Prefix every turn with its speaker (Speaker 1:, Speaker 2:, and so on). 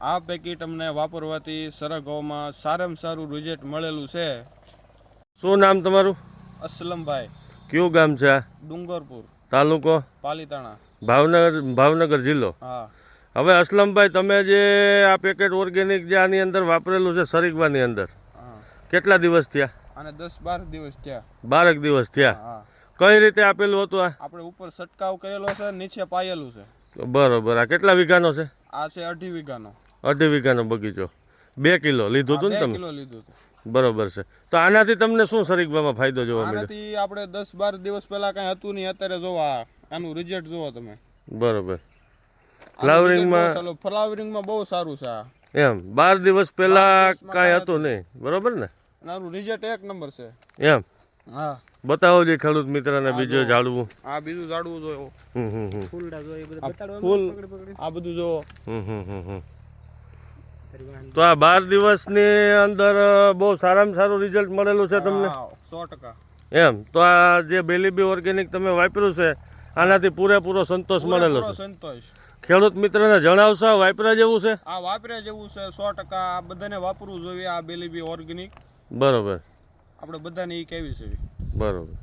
Speaker 1: આ પેકેટ અમને વાપરવાથી સરગવામાં સારામાં સારું રિઝલ્ટ મળેલું છે.
Speaker 2: શું નામ તમારું?
Speaker 1: અસલમભાઈ.
Speaker 2: કયું ગામ છે આ?
Speaker 1: ડુંગરપુર,
Speaker 2: તાલુકો?
Speaker 1: પાલીતાણા.
Speaker 2: ભાવનગર જિલ્લો.
Speaker 1: હા.
Speaker 2: હવે અસલમભાઈ, તમે જે આ પેકેટ ઓર્ગેનિક જે આની અંદર વાપરેલું છે સરગવાની અંદર,
Speaker 1: હા.
Speaker 2: કેટલા દિવસ થયા?
Speaker 1: અને 10-12 દિવસ થયા.
Speaker 2: 12 દિવસ થયા.
Speaker 1: હા.
Speaker 2: કઈ રીતે આપેલું હતું આ?
Speaker 1: આપણે ઉપર છંટકાવ કરેલો છે, નીચે પાયેલું છે.
Speaker 2: બરોબર. આ કેટલા વીઘાનો છે?
Speaker 1: આ છે 2.5 વીઘાનો.
Speaker 2: 2.5 વીઘાનો બગીચો. 2 કિલો લીધું હતું ને
Speaker 1: 2
Speaker 2: તમે?
Speaker 1: કિલો લીધું હતું.
Speaker 2: બરોબર છે. તો આનાથી તમને શું સરગવામાં ફાયદો જોવા મળ્યો?
Speaker 1: આનાથી આપણે 10-12 દિવસ પહેલા કાંઈ હતું નહીં, અત્યારે જોવા આનું રિઝલ્ટ જોવો તમે.
Speaker 2: બરોબર.
Speaker 1: ફ્લાવરિંગમાં બહુ સારું છે આ.
Speaker 2: એમ 12 દિવસ પહેલા કાંઈ હતું નહીં, બરોબર ને?
Speaker 1: આનું રિઝલ્ટ એક નંબર છે.
Speaker 2: એમ?
Speaker 1: હા.
Speaker 2: બતાવો જે ખેડૂત મિત્રને બીજું ઝાડવું.
Speaker 1: આ બીજું ઝાડવું જોયો.
Speaker 2: ફૂલ
Speaker 1: આ બધું જોવો.
Speaker 2: તો આ 12 દિવસની અંદર બહુ સારામાં સારું રિઝલ્ટ મળેલું છે તમને?
Speaker 1: 100%.
Speaker 2: એમ? તો આ જે બેલીબી ઓર્ગેનિક તમે વાપર્યું છે આનાથી પૂરેપૂરો સંતોષ મળેલો છે?
Speaker 1: સંતોષ.
Speaker 2: ખેડૂત મિત્રને જણાવશો વાપરા જેવું છે?
Speaker 1: આ વાપર્યા જેવું છે 100%. આ બધાને વાપરવું જોઈએ આ બેલીબી ઓર્ગેનિક.
Speaker 2: બરોબર.
Speaker 1: આપણે બધાને એ કહેવી છે.
Speaker 2: બરોબર.